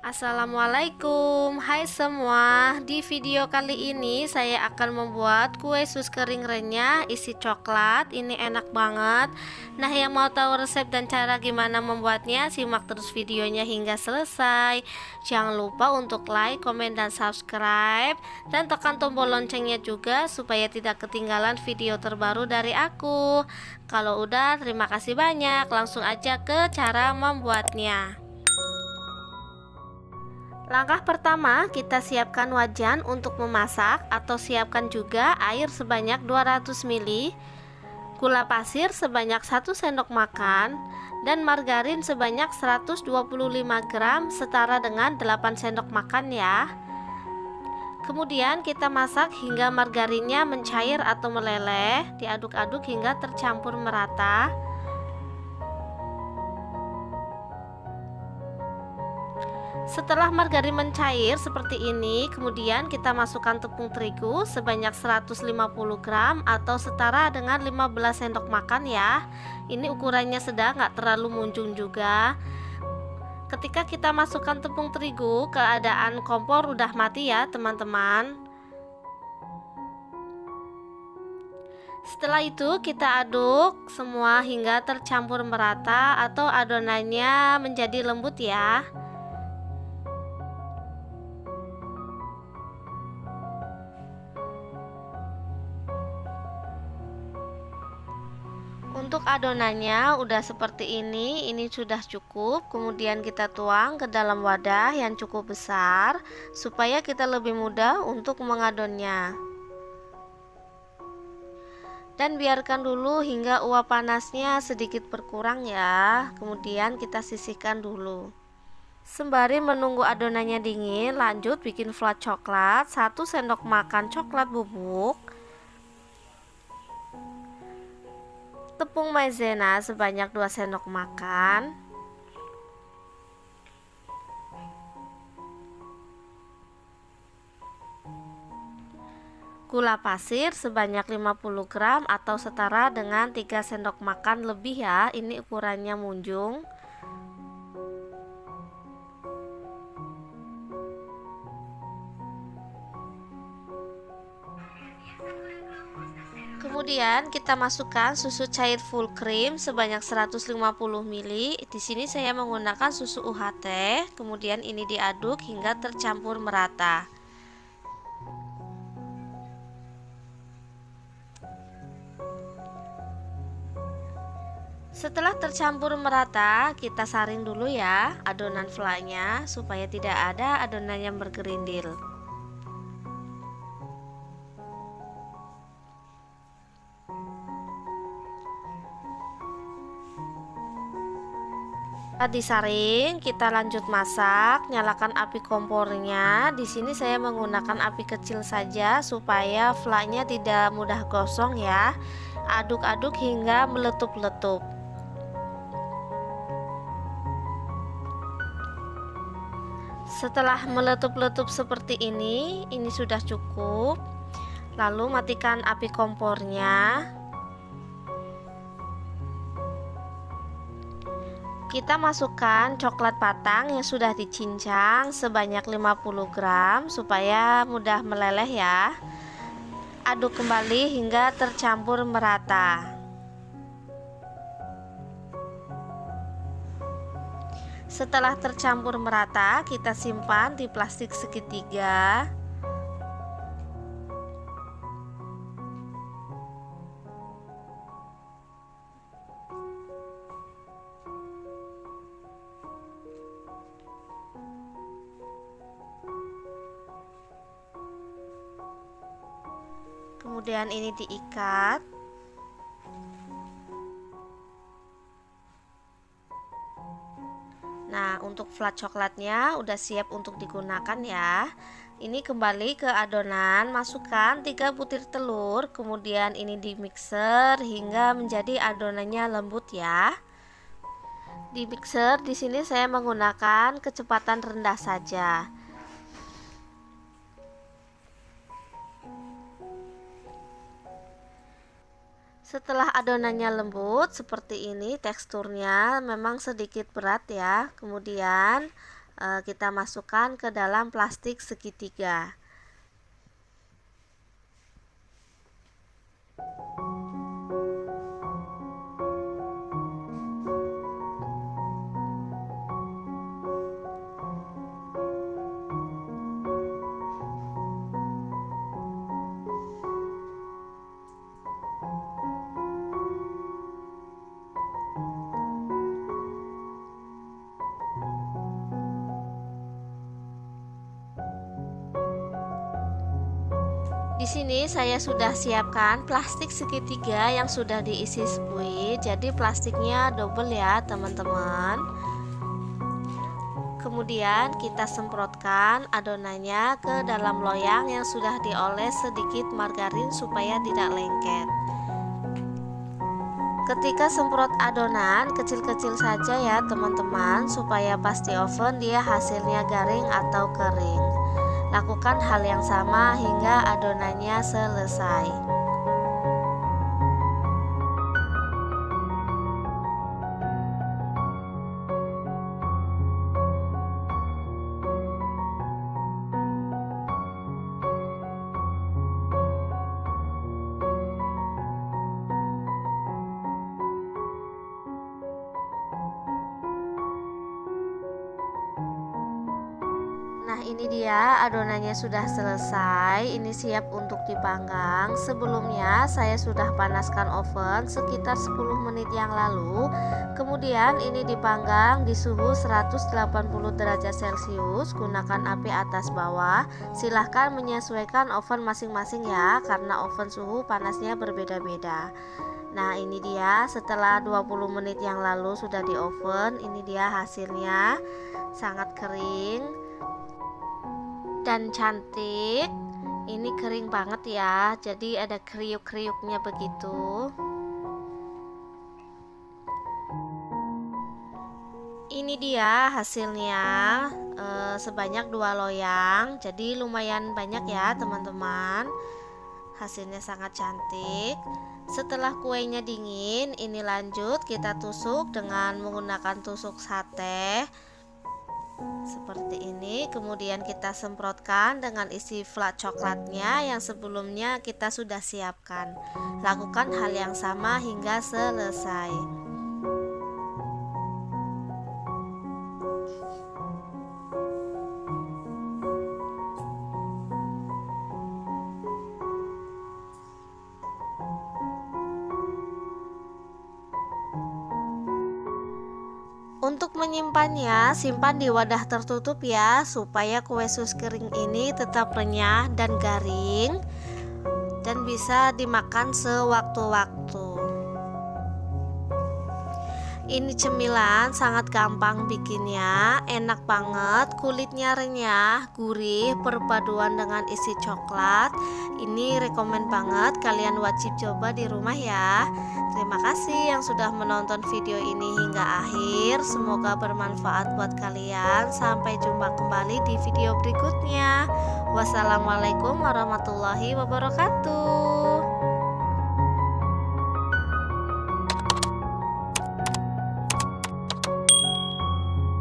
Assalamualaikum, hai semua. Di video kali ini saya akan membuat kue sus kering renyah isi coklat. Ini enak banget. Nah, yang mau tahu resep dan cara gimana membuatnya, simak terus videonya hingga selesai. Jangan lupa untuk like, komen, dan subscribe, dan tekan tombol loncengnya juga supaya tidak ketinggalan video terbaru dari aku. Kalau udah, terima kasih banyak. Langsung aja ke cara membuatnya. Langkah pertama, kita siapkan wajan untuk memasak atau siapkan juga air sebanyak 200 ml, gula pasir sebanyak 1 sendok makan, dan margarin sebanyak 125 gram setara dengan 8 sendok makan ya. Kemudian kita masak hingga margarinnya mencair atau meleleh, diaduk-aduk hingga tercampur merata. Setelah margarin mencair seperti ini, kemudian kita masukkan tepung terigu sebanyak 150 gram atau setara dengan 15 sendok makan ya. Ini ukurannya sedang, nggak terlalu munjung juga. Ketika kita masukkan tepung terigu, keadaan kompor udah mati ya teman-teman. Setelah itu kita aduk semua hingga tercampur merata atau adonannya menjadi lembut ya. Untuk adonannya udah seperti ini sudah cukup. Kemudian kita tuang ke dalam wadah yang cukup besar supaya kita lebih mudah untuk mengadonnya. Dan biarkan dulu hingga uap panasnya sedikit berkurang ya. Kemudian kita sisihkan dulu. Sembari menunggu adonannya dingin, lanjut bikin flat coklat. 1 sendok makan coklat bubuk, tepung maizena sebanyak 2 sendok makan, gula pasir sebanyak 50 gram atau setara dengan 3 sendok makan lebih ya. Ini ukurannya munjung. Kemudian kita masukkan susu cair full cream sebanyak 150 ml. Di sini saya menggunakan susu UHT. Kemudian ini diaduk hingga tercampur merata. Setelah tercampur merata, kita saring dulu ya adonan flannya supaya tidak ada adonan yang bergerindil. Setelah disaring, kita lanjut masak. Nyalakan api kompornya. Di sini saya menggunakan api kecil saja supaya flaknya tidak mudah gosong ya. Aduk-aduk hingga meletup-letup. Setelah meletup-letup seperti ini sudah cukup. Lalu matikan api kompornya. Kita masukkan coklat patang yang sudah dicincang sebanyak 50 gram supaya mudah meleleh ya. Aduk kembali hingga tercampur merata. Setelah tercampur merata, kita simpan di plastik segitiga. Kemudian ini diikat. Nah, untuk flat coklatnya udah siap untuk digunakan ya. Ini kembali ke adonan, masukkan 3 butir telur, kemudian ini di mixer hingga menjadi adonannya lembut ya. Di mixer di sini saya menggunakan kecepatan rendah saja. Setelah adonannya lembut seperti ini, teksturnya memang sedikit berat ya. Kemudian kita masukkan ke dalam plastik segitiga. Di sini saya sudah siapkan plastik segitiga yang sudah diisi spuit. Jadi plastiknya double ya teman-teman. Kemudian kita semprotkan adonannya ke dalam loyang yang sudah dioles sedikit margarin supaya tidak lengket. Ketika semprot adonan kecil-kecil saja ya teman-teman, supaya pas di oven dia hasilnya garing atau kering. Lakukan hal yang sama hingga adonannya selesai. Nah, ini dia adonannya sudah selesai. Ini siap untuk dipanggang. Sebelumnya saya sudah panaskan oven sekitar 10 menit yang lalu. Kemudian ini dipanggang di suhu 180 derajat Celcius. Gunakan api atas bawah. Silahkan menyesuaikan oven masing-masing ya, karena oven suhu panasnya berbeda-beda. Nah, ini dia setelah 20 menit yang lalu sudah di oven. Ini dia hasilnya, sangat kering dan cantik. Ini kering banget ya, jadi ada kriuk-kriuknya begitu. Ini dia hasilnya, sebanyak 2 loyang, jadi lumayan banyak ya teman-teman. Hasilnya sangat cantik. Setelah kuenya dingin, ini lanjut kita tusuk dengan menggunakan tusuk sate seperti ini. Kemudian kita semprotkan dengan isi flat coklatnya yang sebelumnya kita sudah siapkan. Lakukan hal yang sama hingga selesai. Untuk menyimpannya, simpan di wadah tertutup ya, supaya kue sus kering ini tetap renyah dan garing dan bisa dimakan sewaktu-waktu. Ini cemilan sangat gampang bikinnya, enak banget, kulitnya renyah, gurih, perpaduan dengan isi coklat. Ini rekomen banget, kalian wajib coba di rumah ya. Terima kasih yang sudah menonton video ini hingga akhir. Semoga bermanfaat buat kalian. Sampai jumpa kembali di video berikutnya. Wassalamualaikum warahmatullahi wabarakatuh.